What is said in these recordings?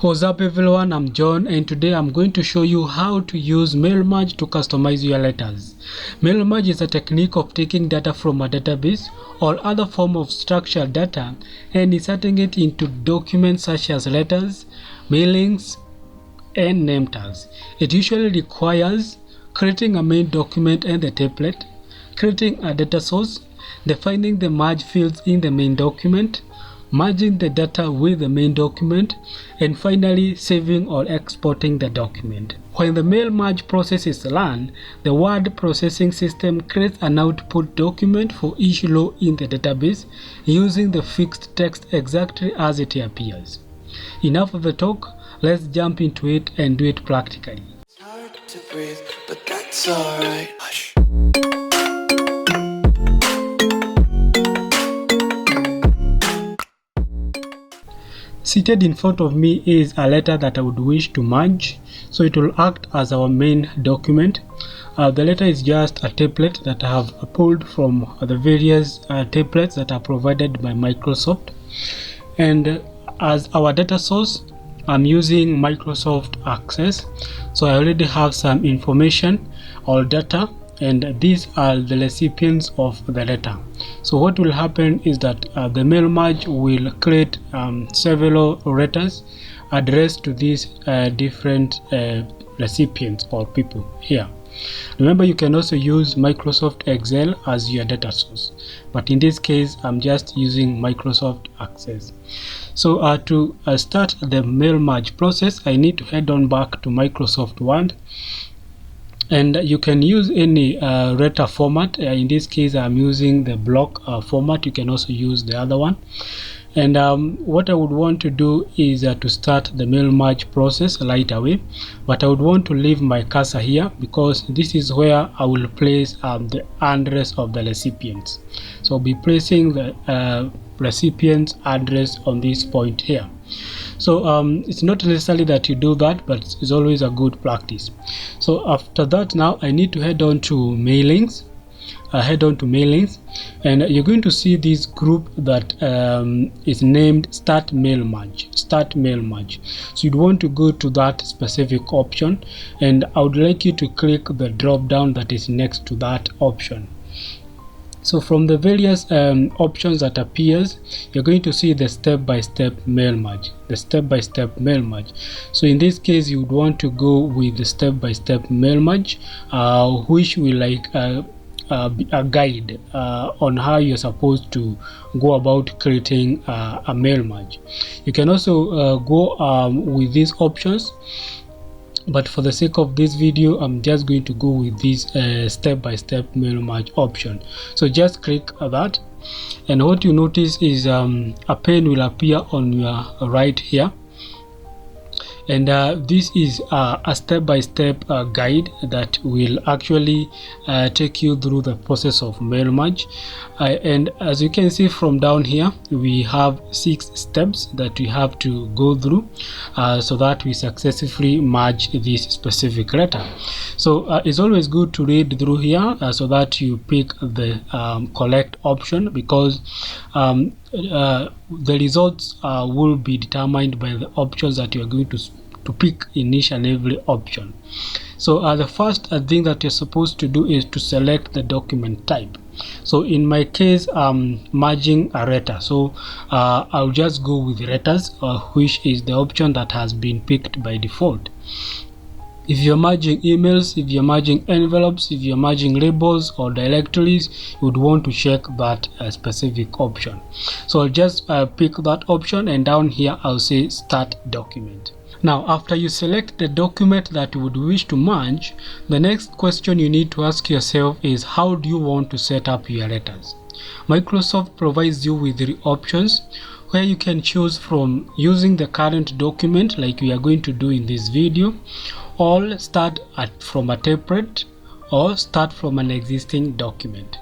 What's up everyone, I'm John and today I'm going to show you how to use mail merge to customize your letters. Mail merge is a technique of taking data from a database or other form of structured data and inserting it into documents such as letters, mailings, and name tags. It usually requires creating a main document and the template, creating a data source, defining the merge fields in the main document, merging the data with the main document, and finally saving or exporting the document. When the mail merge process is run, the word processing system creates an output document for each row in the database using the fixed text exactly as it appears. Enough of the talk, let's jump into it and do it practically. It's hard to breathe, but that's alright. Hush. Seated in front of me is a letter that I would wish to merge, so it will act as our main document. The letter is just a template that I have pulled from the various templates that are provided by Microsoft, and as our data source I'm using Microsoft Access, so I already have some information or data, and these are the recipients of the letter. So what will happen is that the mail merge will create several letters addressed to these different recipients or people here. Remember, you can also use Microsoft Excel as your data source, but in this case I'm just using Microsoft Access. So to start the mail merge process, I need to head on back to Microsoft Word, and you can use any letter format. In this case I'm using the block format. You can also use the other one. And what I would want to do is to start the mail merge process right away, but I would want to leave my cursor here because this is where I will place the address of the recipients. So I'll be placing the recipient's address on this point here. So it's not necessary that you do that, but it's always a good practice. So after that, now I need to head on to mailings. And you're going to see this group that is named Start Mail Merge. So you'd want to go to that specific option, and I would like you to click the drop down that is next to that option. So from the various options that appears, you're going to see the step-by-step mail merge. So in this case, you would want to go with the step-by-step mail merge, which will like a guide on how you're supposed to go about creating a mail merge. You can also go with these options, but for the sake of this video I'm just going to go with this step-by-step mail merge option. So just click that, and what you notice is a pen will appear on your right here, and this is a step-by-step guide that will actually take you through the process of mail merge. And as you can see from down here, we have 6 steps that we have to go through so that we successfully merge this specific letter. So it's always good to read through here so that you pick the correct option, because the results will be determined by the options that you are going to pick in each and every option. So the first thing that you're supposed to do is to select the document type. So in my case I'm merging a letter, so I'll just go with letters, which is the option that has been picked by default. If you're merging emails, if you're merging envelopes, if you're merging labels or directories, you would want to check that specific option. So I'll just pick that option, and down here I'll say Start Document. Now, after you select the document that you would wish to merge, the next question you need to ask yourself is, how do you want to set up your letters? Microsoft provides you with 3 options where you can choose from using the current document like we are going to do in this video, or start from a template, or start from an existing document.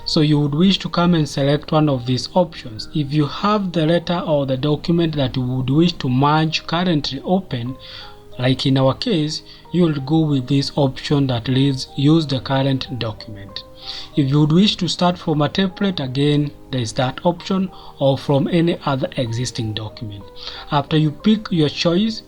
So you would wish to come and select one of these options. If you have the letter or the document that you would wish to merge currently open, Like in our case, you will go with this option that reads use the current document. If you would wish to start from a template, again there is that option, or from any other existing document. After you pick your choice,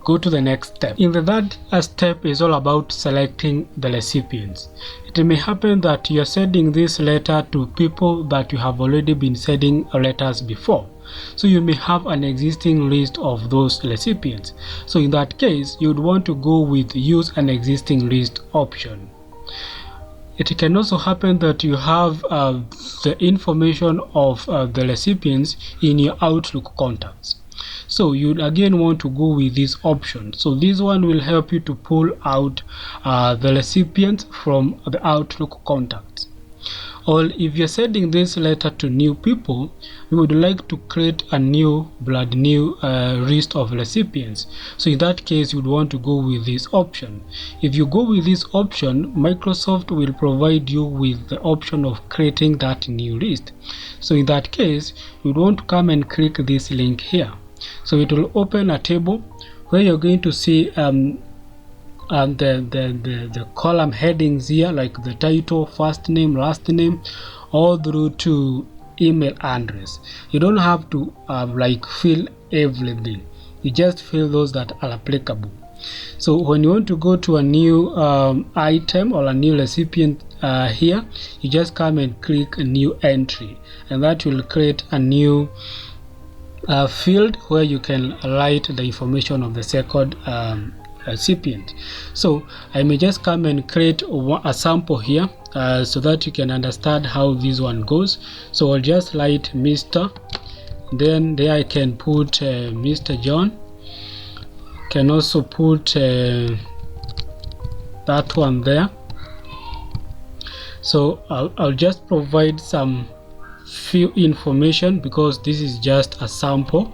go to the next step. In the third step is all about selecting the recipients. It may happen that you are sending this letter to people that you have already been sending letters before. So you may have an existing list of those recipients. So in that case, you would want to go with use an existing list option. It can also happen that you have the information of the recipients in your Outlook contacts. So you'd again want to go with this option. So this one will help you to pull out the recipients from the Outlook contacts. Or if you're sending this letter to new people, you would like to create a brand new list of recipients. So in that case, you'd want to go with this option. If you go with this option, Microsoft will provide you with the option of creating that new list. So in that case, you'd want to come and click this link here. So it will open a table where you're going to see the column headings here, like the title, first name, last name, all through to email address. You don't have to like fill everything. You just fill those that are applicable. So when you want to go to a new item or a new recipient here, you just come and click a new entry, and that will create a new field where you can write the information of the second recipient. So I may just come and create a sample here so that you can understand how this one goes. So I'll just write Mr. Then there I can put Mr. John. Can also put that one there. So I'll just provide some few information because this is just a sample.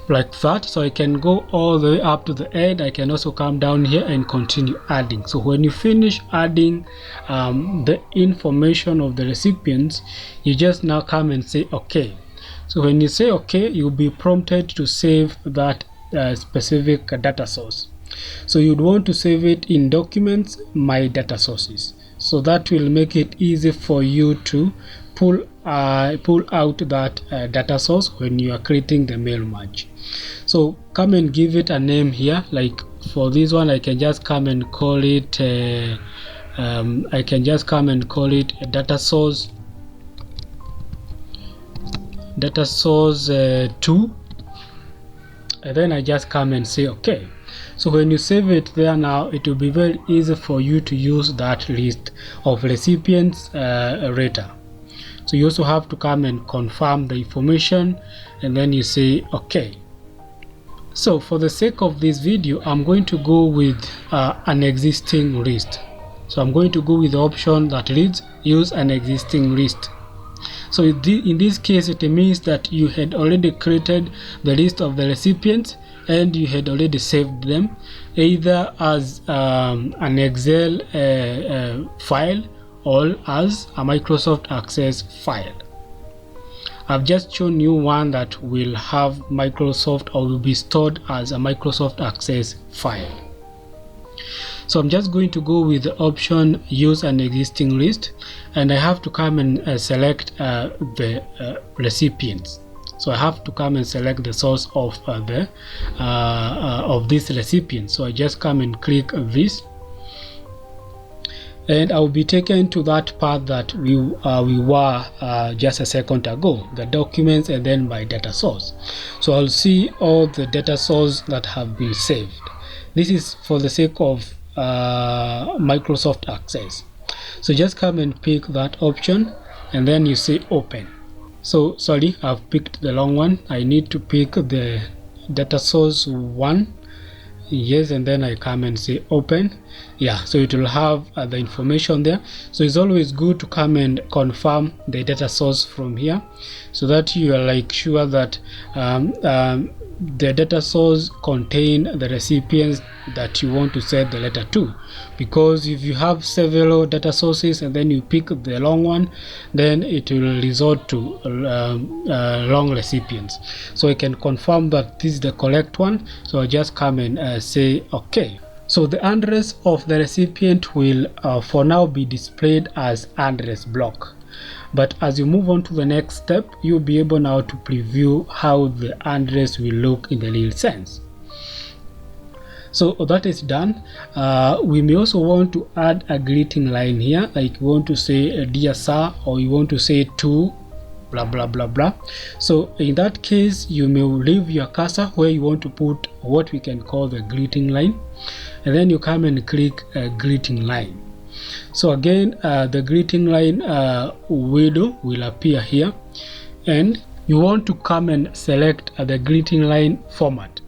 Like that. So I can go all the way up to the end. I can also come down here and continue adding. So when you finish adding the information of the recipients, you just now come and say okay. So when you say okay, you'll be prompted to save that specific data source. So you'd want to save it in Documents, My Data Sources. So that will make it easy for you to pull out that data source when you are creating the mail merge. So come and give it a name here. Like for this one, I can just come and call it a data source 2, and then I just come and say okay. So when you save it there, now it will be very easy for you to use that list of recipients later. So you also have to come and confirm the information, and then you say okay. So for the sake of this video, I'm going to go with an existing list. So I'm going to go with the option that reads use an existing list. So in this case, it means that you had already created the list of the recipients and you had already saved them either as an Excel file or as a Microsoft Access file. I've just shown you one that will have Microsoft or will be stored as a Microsoft Access file. So I'm just going to go with the option use an existing list, and I have to come and select the recipients. So I have to come and select the source of this recipient. So I just come and click this, and I will be taken to that part that we were just a second ago, the documents and then my data source. So I'll see all the data source that have been saved. This is for the sake of Microsoft Access. So just come and pick that option, and then you say open. So sorry, I've picked the wrong one. I need to pick the data source 1. Yes, and then I come and say open. Yeah, so it will have the information there. So it's always good to come and confirm the data source from here, so that you are like sure that the data source contain the recipients that you want to set the letter to, because if you have several data sources and then you pick the long one, then it will resort to long recipients. So I can confirm that this is the correct one, so I just come and say okay. So the address of the recipient will for now be displayed as address block. But as you move on to the next step, you'll be able now to preview how the address will look in the real sense. So that is done. We may also want to add a greeting line here, like you want to say dear sir, or you want to say to blah blah blah blah. So in that case, you may leave your cursor where you want to put what we can call the greeting line, and then you come and click a greeting line. So again, the greeting line window will appear here, and you want to come and select the greeting line format.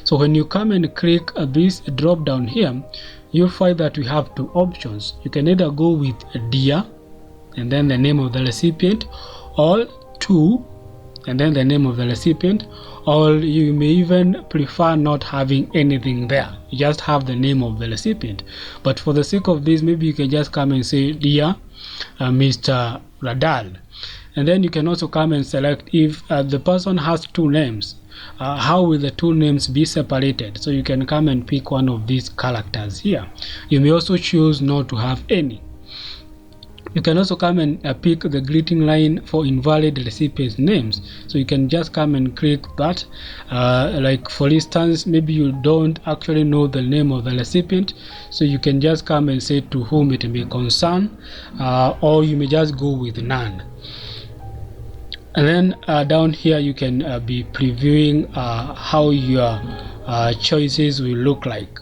So when you come and click this drop down here, you'll find that we have two options. You can either go with dear and then the name of the recipient, or to and then the name of the recipient, or you may even prefer not having anything there, you just have the name of the recipient. But for the sake of this, maybe you can just come and say dear Mr. Radal, and then you can also come and select if the person has two names, how will the two names be separated. So you can come and pick one of these characters here. You may also choose not to have any. You can also come and pick the greeting line for invalid recipient names. So you can just come and click that. Like for instance, maybe you don't actually know the name of the recipient, so you can just come and say to whom it may concern, or you may just go with none. And then down here you can be previewing how your choices will look like.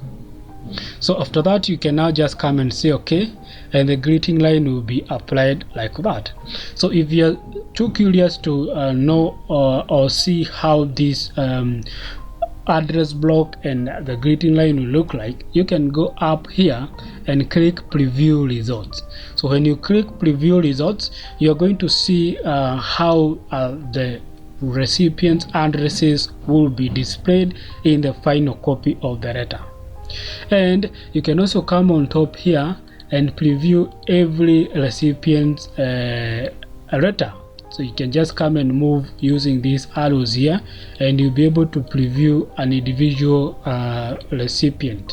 So after that, you can now just come and say okay, and the greeting line will be applied like that. So if you're too curious to know or see how this address block and the greeting line will look like, you can go up here and click preview results. So when you click preview results, you're going to see how the recipient's addresses will be displayed in the final copy of the letter. And you can also come on top here and preview every recipient's letter. So you can just come and move using these arrows here, and you'll be able to preview an individual recipient.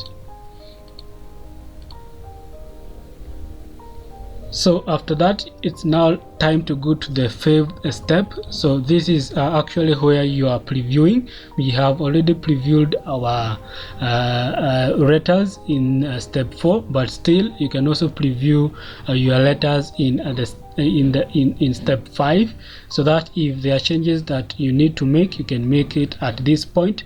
So after that, it's now time to go to the fifth step. So this is actually where you are previewing. We have already previewed our letters in step 4, but still you can also preview your letters in step 5, so that if there are changes that you need to make, you can make it at this point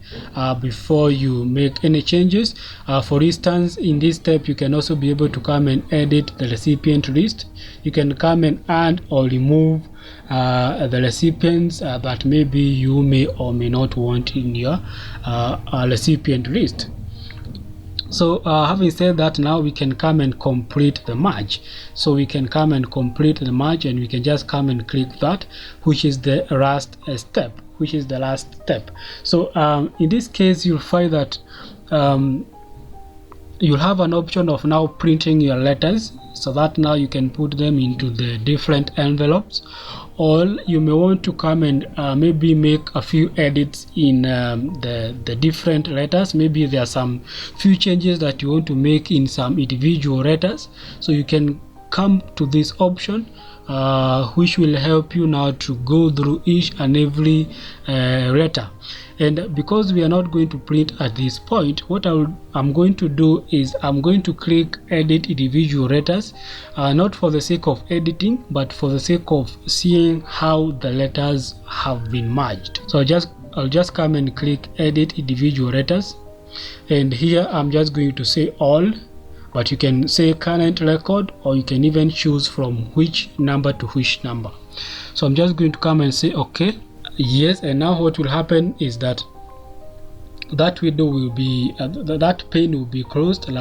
before you make any changes. For instance, in this step, you can also be able to come and edit the recipient list. You can come and add or remove the recipients that maybe you may or may not want in your recipient list. So having said that, now we can come and complete the merge. So we can come and complete the merge, and we can just come and click that, which is the last step, So in this case, you'll find that you'll have an option of now printing your letters, so that now you can put them into the different envelopes, or you may want to come and maybe make a few edits in the different letters. Maybe there are some few changes that you want to make in some individual letters, so you can come to this option, which will help you now to go through each and every letter. And because we are not going to print at this point, what I'm going to do is I'm going to click edit individual letters, not for the sake of editing, but for the sake of seeing how the letters have been merged. So I'll just come and click edit individual letters, and here I'm just going to say all, but you can say current record, or you can even choose from which number to which number. So I'm just going to come and say okay. Yes, and now what will happen is that window will be that pane will be closed, and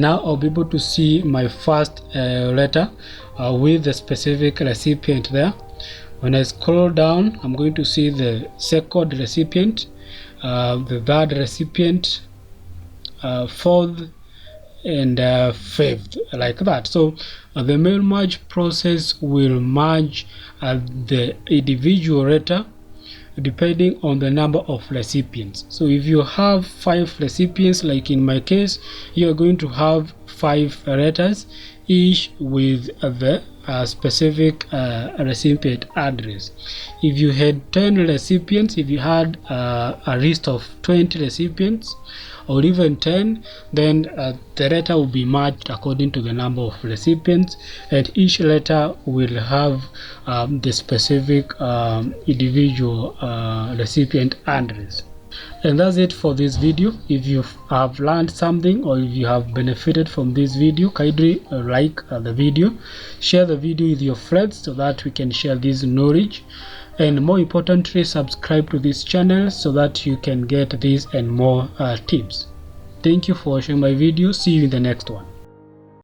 now I'll be able to see my first letter with the specific recipient there. When I scroll down, I'm going to see the second recipient, the third recipient, fourth, and fifth, like that. So the mail merge process will merge the individual letter depending on the number of recipients. So if you have 5 recipients, like in my case, you are going to have 5 letters, each with the specific recipient address. If you had 10 recipients, if you had a list of 20 recipients or even 10, then the letter will be matched according to the number of recipients, and each letter will have the specific individual recipient address. And that's it for this video. If you have learned something or if you have benefited from this video, kindly like the video, share the video with your friends so that we can share this knowledge, and more importantly, subscribe to this channel so that you can get this and more tips. Thank you for watching my video. See you in the next one.